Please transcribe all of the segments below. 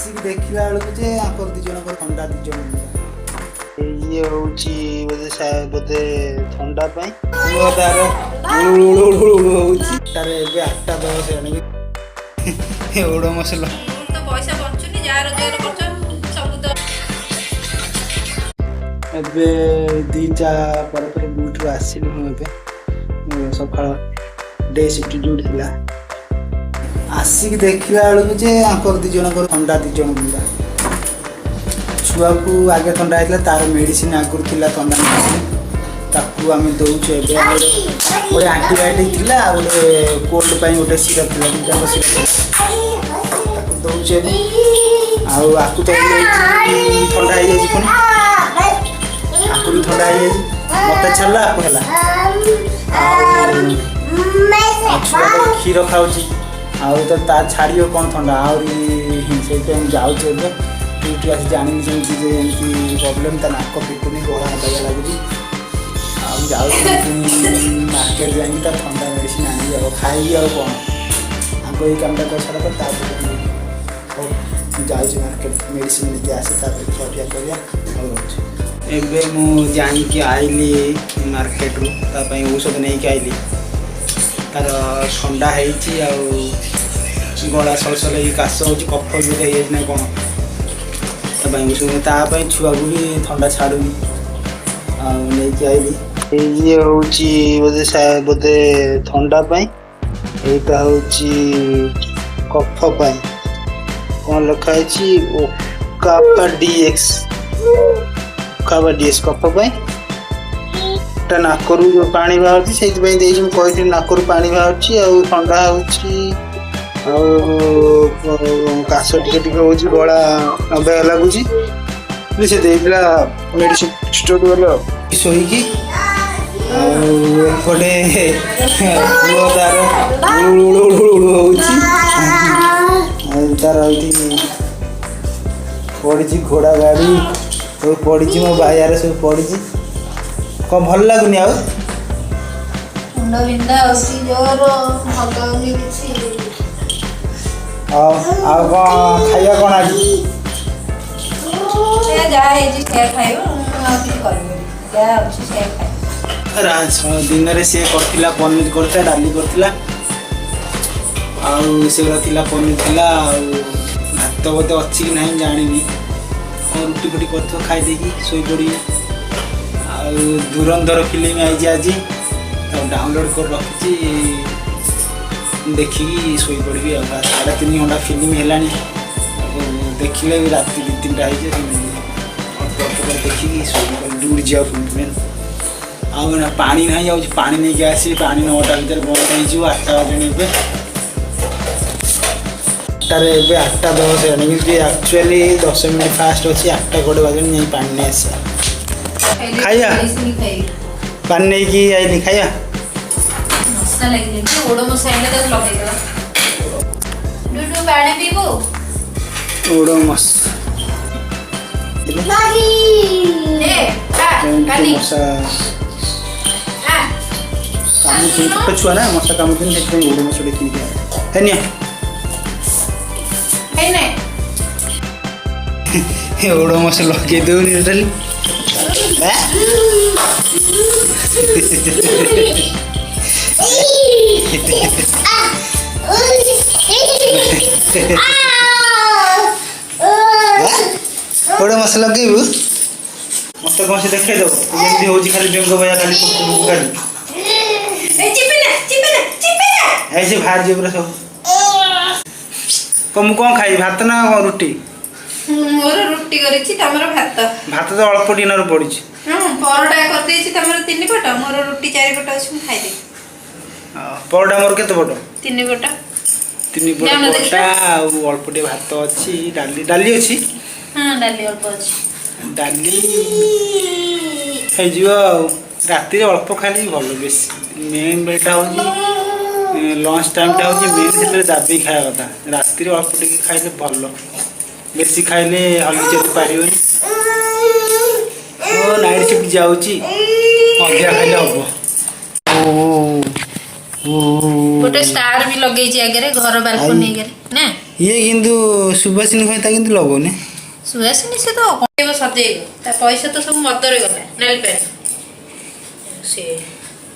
आसिक देखला बेलू जे आंकर दी जन ठंडा दी जन ये होची बोधे ठंडा पाई तार होची तार एबे 8टा 10 आनी ओडो मसला तो पैसा बंचुनी जा रोजगार करछ सब तो एबे 2टा पर ड्यूटी आसिल मु एबे सकाळ डे शिफ्ट ड्यूटी थिला आसिक देखला बेलू जे आंकर दी जन ठंडा दी जन छुआ को आगे ठंडा है तार मेडिसिन आगुरी थी ठंडा ताकू आम दौचे गोटे आंटीबायोटिक थी गोटे कोल्ड पर गोटे सिरप थी दुटा सिरप दौचे आपको तो ठंडा हो जाए पुणी आपको भी ठंडा हो जाए मत छाड़ा आपको है छुआ तो क्षीर खाऊँ तो छाड़ कौन ठंडा आहरी जाऊे ड्यूटी आस जानी जमी प्रोब्लेम ता नाक पिटुनी गला हटाइया लगुच मार्केट जाइए तार ठंडा मेडिसिन आनी जाओ खाई कौन आगे ये कमटा कर सारा जाऊँ मार्केट मेडिसिन लेके आसे खटिया कर एबे मु जानिकी आइली मार्केट रू औषध नहीं आइली तार ठंडा गला सलसल काश हो कफ जो ना कौन छुआ को भी ठंडा छाड़ूनी नहीं आइली ये होची बोधे ठंडा पाई एटा होची कफ पाई कौन लिखा है ओकापा डीएक्स कफ पाई नाकरू जो पानी बाहर से कही नाकरू पानी बाहर ठंडा काश टे हो गला अबाया लगुच से देला मेडिसिन स्टोर गल शोईकी एपटे तार तार पड़ी घोड़ा गाड़ी सब पड़ी मो बाजार सब पड़ी कौन भल लगुनि मुंड बिंदा होसी जोर भगवनी किछि कौन खाइबा कौन आज दिन से करथिला पनीर करता डाली करथिला पनीर थिला भात बोधे अच्छी कि नहीं जानी रुटी फुटी कर खाई शोई पड़ी धुरंधर फिल्म आई आज डाउनलोड कर रखी देखिकी शोई पड़ी 3.5 घंटा फिल्म है देखिले भी राति 2-3टा देखिकी डूरी जा आ पानी ना जाऊँ पानी नहीं कि आसी पानी 9टा भर बंद हो 8टा बजे एबे 8टा 10 एक्चुअली 10 मिनट फास्ट अच्छी 8टा 1 बजे नहीं पानी नहीं आस खाइया पानी नहीं कि आई खाइया ओडोमस छुआ ना मशा काम ओडोमस है ओडोमस लगे दौनी टोटाली ओडो मस लगेबू मत कौन से देखे दो जमी हो खाली बेंग भया खाली ऐसे बाहर जी पूरा सब कम कौन खाई भात ना रुटी मोर रुटी करिछि तमरो भात भात तो अल्प डिनर पड़ी परोटा कर देछि तमरो 3 पट मोर रुटी 4 पट अछि खाई दे परोटा मोर केते पट 3 पट 3 पट अल्प टे भात अच्छी डाली डाली अच्छी हाँ डाली अल्प अच्छी डाली राति अल्प खाली भल बेस मेन बेटा हो लंच टाइमटा हो मेन से दाबी खाया कथा राति अल्प टे खाइले भल बेसी खाइले हल्की चली पार नाइट शिफ्ट जाऊँगी अधिका खाइले हम गोटे स्टार भी लगे आगे घर बालकनी ना ଇଏ କିନ୍ତୁ ସୁବାସିନୀ ଭାଇ ତା କିନ୍ତୁ ଲଗଉନି। ସୁହାସିନୀ ସେ ତ କହିବ ସଜେଇବ ତା ପଇସା ତ ସବୁ ମଦରେ ଗଲା ନେଲ ପେନ୍ ସେ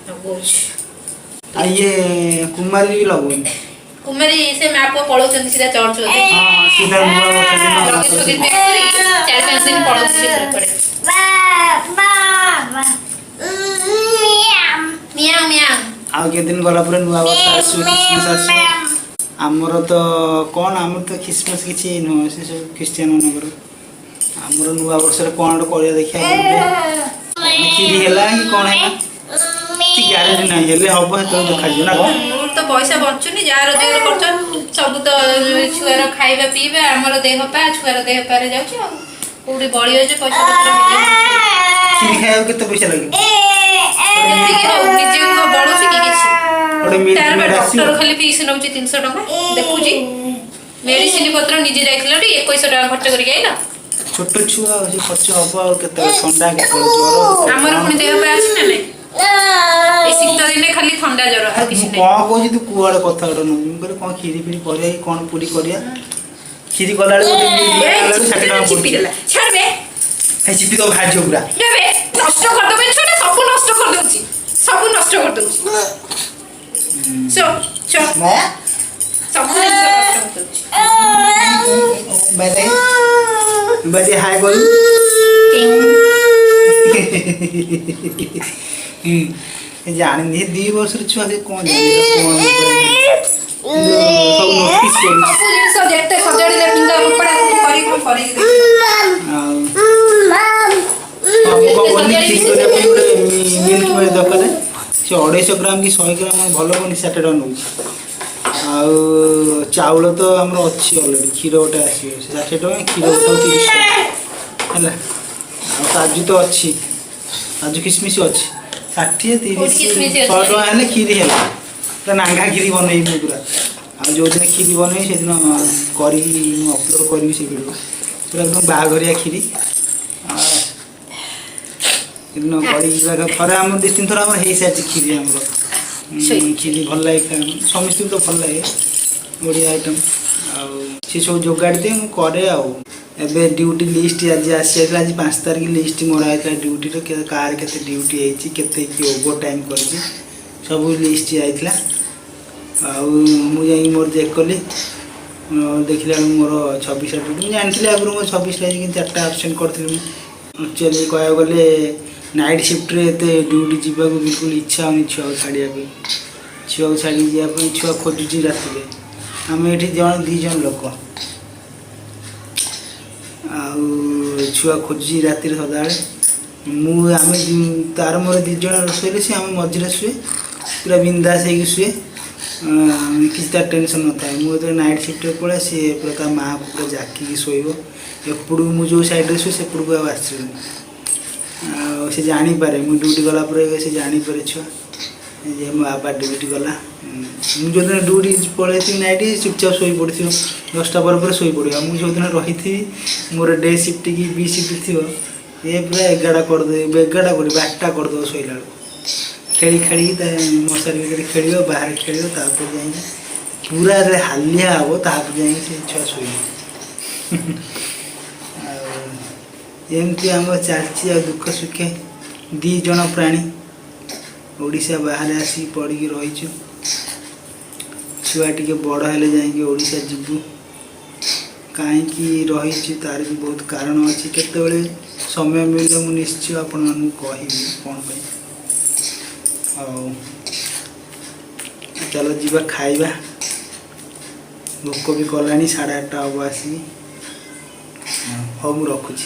ଲଗଉଛି। ଆଉ ଇଏ କୁମାରୀ ବି ଲଗଉନି। କୁମାରୀ ସେ ମା ପୁଅ ପଳଉଛନ୍ତି ସିଧା ଚର୍ଚ୍ଚ ବୋଧେ। ହଁ ସିଧା ନୂଆ ବର୍ଷ ଦିନ ଲଗେଜ ଫଗେଜ ପ୍ୟାକ୍ କରି 4-5 ଦିନ ପଳଉଛି ସେଥିରେ ପଡେ। ମିଆଁ ମିଆଁ। ଆଉ କେତେ ଦିନ ଗଲା ପରେ ନୂଆ ବର୍ଷ ଆସିବ, ଖ୍ରୀଷ୍ଟମାସ ଆସିବ। ଆମର ତ କ'ଣ ଆମର ତ ଖ୍ରୀଷ୍ଟମାସ କିଛି ନୁହଁ, ସେ ସବୁ ଖ୍ରୀଷ୍ଟିଆନ ମାନଙ୍କର। ଆମର ନୂଆ ବର୍ଷରେ କ'ଣ ଗୋଟେ କରିବା ଦେଖିବା କ୍ଷୀରି ହେଲା କି କ'ଣ ହେଲା କିଛି ଗ୍ୟାରେଣ୍ଟି ନାହିଁ, ହେଲେ ହବ ସେତେବେଳେ ଦେଖାଯିବ ନା କ'ଣ। ମୋର ତ ପଇସା ବଞ୍ଚୁନି ଯାହା ରୋଜଗାର କରୁଛ ସବୁ ତ ଛୁଆର ଖାଇବା ପିଇବା ଆମର ଦେହ ପା ଛୁଆର ଦେହ ପାରେ ଯାଉଛି ଆଉ କୋଉଠି ବଳି ଅଛି ପଇସା ପତ୍ର କ୍ଷୀରି ଖାଇବାକୁ କେତେ ପଇସା ଲାଗିବ? ଯେତିକି ହଉ ନିଜେ ବଳୁଛି କି କିଛି ଗୋଟେ ତାର ମିଲ୍ ଡକ୍ଟର ଆସିବ। ଖାଲି ଫିସ୍ ନେଉଛି 300 ଟଙ୍କା ଦେଖୁଛି। ମେଡିସିନ ପତ୍ର ନିଜେ ଯାଇଥିଲ 2100 ଟଙ୍କା ଖର୍ଚ୍ଚ କରିକି ଆଇଲ। ଛୋଟ ଛୁଆ ଆଉ ସେ ଖର୍ଚ୍ଚ ହବ ଆଉ କେତେବେଳେ ଥଣ୍ଡା କେତେବେଳେ ଜ୍ୱର ଆମର ପୁଣି ଦେହ ପା ଅଛି ନା ନାଇଁ এই শীত দিনে খালি ঠান্ডা জ্বর আর কিছু নাই। କ'ଣ କହୁଛି ତୁ କୁଆଡ଼େ କଥା ଗୋଟେ ନୁହେଁ। ମୁଁ କହିଲି କ'ଣ କ୍ଷୀରି ଫିରି କରିବା କି କ'ଣ ପୁରୀ କରିବା। କ୍ଷୀରି କଲାବେଳେ ଗୋଟେ ଷାଠିଏ ଟଙ୍କା চিপি ପଡୁଛି। দেলা ছাড়বে এই ଚିପି ତ ଭାଜିବ ପୁରା। দেবে নষ্ট করে দেবে ছোট সব নষ্ট করে দউছি সব নষ্ট করে দউছি সব সব মায়া সব নষ্ট করে দউছি। ବାଇ ବାଇ ହାଇ କରୁ। ଜାଣିନି 2 ବର୍ଷର ଛୁଆ ସେ କ'ଣ ଜାଣିବ ସବୁ ନୋଟିସ୍ କରୁଛି। ସବୁ ଜିନିଷ ଯେତେ ସଜାଡ଼ିଲେ ପିନ୍ଧା କପଡ଼ା କରି କ'ଣ କରିକି ଆଉ କ'ଣ କଲି କ୍ଷୀରି କରିବା ପାଇଁ ଗୋଟେ ମିଲ୍କ ମେଡ୍ ଦରକାର। ସେ 250 ଗ୍ରାମ କି 100 ଗ୍ରାମ ଭଲ ପନି 60 ଟଙ୍କା ନେଉଛି। ଆଉ ଚାଉଳ ତ ଆମର ଅଛି ଅଲରେଡ଼ି, କ୍ଷୀର ଗୋଟେ ଆସିବ ସେ 60 ଟଙ୍କା, କ୍ଷୀର ଗୋଟେ 30 ଟଙ୍କା ହେଲା। ଆଉ କାଜୁ ତ ଅଛି, କାଜୁ କିସମିସ୍ ଅଛି 60, 30, 100 ଟଙ୍କା ହେଲେ କ୍ଷୀରି ହେଲା। ପୁରା ନାଙ୍ଗା କ୍ଷୀରି ବନେଇବି ପୁରା। ଆଉ ଯେଉଁଦିନ କ୍ଷୀରି ବନେଇବି ସେଦିନ କରିକି ମୁଁ ଅପଲୋଡ଼ କରିବି ସେ ଭିଡ଼ିଓ ପୁରା ଏକଦମ ବାହାଘରିଆ କ୍ଷୀରି। ସେଦିନ କରିକି ଥରେ ଆମର 2-3 ଥର ଆମର ହେଇସାରିଛି କ୍ଷୀରି। ଆମର କ୍ଷୀରି ଭଲ ଲାଗେ ସମସ୍ତଙ୍କୁ ତ ଭଲ ଲାଗେ ବଢ଼ିଆ ଆଇଟମ୍। ଆଉ ସେ ସବୁ ଯୋଗାଡ଼ି ଦିଏ ମୁଁ କରେ। ଆଉ ଏବେ ଡ୍ୟୁଟି ଲିଷ୍ଟ ଆଜି ଆସିଯାଇଥିଲା, ଆଜି 5 ତାରିଖ ଲିଷ୍ଟ ମରା ହେଇଥିଲା ଡ୍ୟୁଟିର କାହାର କେତେ ଡ୍ୟୁଟି ହେଇଛି କେତେ କିଏ ଓଭର ଟାଇମ୍ କରିଛି ସବୁ ଲିଷ୍ଟ ଯାଇଥିଲା। ଆଉ ମୁଁ ଯାଇକି ମୋର ଚେକ୍ କଲି, ଦେଖିଲା ବେଳକୁ ମୋର 26ଟା ଡ୍ୟୁଟି। ମୁଁ ଜାଣିଥିଲି ଆଗରୁ ମୋର 26ଟା ହେଇଛି କିନ୍ତୁ 4ଟା ଆବସେଣ୍ଟ କରିଥିଲି। ମୁଁ ଆକ୍ଚୁଆଲି କହିବାକୁ ଗଲେ ନାଇଟ୍ ସିଫ୍ଟରେ ଏତେ ଡ୍ୟୁଟି ଯିବାକୁ ବିଲକୁଲ ଇଚ୍ଛା ହେଉନି ଛୁଆକୁ ଛାଡ଼ିବା ପାଇଁ। ଛୁଆକୁ ଛାଡ଼ିକି ଯିବା ପାଇଁ ଛୁଆ ଖୋଜୁଛି ରାତିରେ। ଆମେ ଏଠି 2 ଜଣ ଲୋକ, ଆଉ ଛୁଆ ଖୋଜୁଛି ରାତିରେ ସଦାବେଳେ। ଆମେ ତାର ମୋର 2 ଜଣ ଶୋଇଲେ ସେ ଆମ ମଝିରେ ଶୁଏ, ପୁରା ବିନ୍ଦାସ ହେଇକି ଶୁଏ, କିଛି ତାର ଟେନସନ୍ ନଥାଏ। ମୁଁ ଯେତେବେଳେ ନାଇଟ୍ ସିଫ୍ଟରେ ପଳାଏ ସିଏ ପୁରା ତା ମାଆକୁ ପୁରା ଜାକିକି ଶୋଇବ। ଏପଟକୁ ମୁଁ ଯେଉଁ ସାଇଡ଼୍ରେ ଶୁଏ ସେପଟକୁ ଆଉ ଆସିବନି। ଆଉ ସେ ଜାଣିପାରେ ମୁଁ ଡ୍ୟୁଟି ଗଲା ପରେ ସେ ଜାଣିପାରେ ଛୁଆ ଯେ ମୋ ବାବା ଡ୍ୟୁଟି ଗଲା। ମୁଁ ଯେଉଁଦିନ ଡ୍ୟୁଟି ପଳାଇଥିବି ନାଇଟ୍ ଚୁପଚାପ ଶୋଇପଡ଼ିଥିବ, 10ଟା ପରେ ଶୋଇପଡ଼ିବ। ଆଉ ମୁଁ ଯେଉଁଦିନ ରହିଥିବି ମୋର ଡେ ସିଫ୍ଟ କି ବି ସିଫ୍ଟ ଥିବ ଏ ପୁରା 11ଟା କରିଦେବ, 11ଟା କରି 12ଟା କରିଦେବ ଶୋଇଲା ବେଳକୁ। ଖେଳିକି ତା ମଶାରୀ ଭିତରେ ଖେଳିବ, ବାହାରେ ଖେଳିବ, ତାପରେ ଯାଇକି ପୁରା ହାଲିଆ ହେବ, ତାପରେ ଯାଇକି ସେ ଛୁଆ ଶୋଇବ। ଆଉ ଏମିତି ଆମର ଚାଲିଛି। ଆଉ ଦୁଃଖ ସୁଖେ 2 ଜଣ ପ୍ରାଣୀ ଓଡ଼ିଶା ବାହାରେ ଆସିକି ପଡ଼ିକି ରହିଛୁ। ଛୁଆ ଟିକେ ବଡ଼ ହେଲେ ଯାଇକି ଓଡ଼ିଶା ଯିବୁ। କାହିଁକି ରହିଛୁ ତାର ବି ବହୁତ କାରଣ ଅଛି। କେତେବେଳେ ସମୟ ମିଳିଲେ ମୁଁ ନିଶ୍ଚୟ ଆପଣମାନଙ୍କୁ କହିବି କ'ଣ ପାଇଁ। ଆଉ ଚାଲ ଯିବା ଖାଇବା, ଭୋକ ବି କଲାଣି, 8:30 ହେବ ଆସିକି। ହଉ ମୁଁ ରଖୁଛି।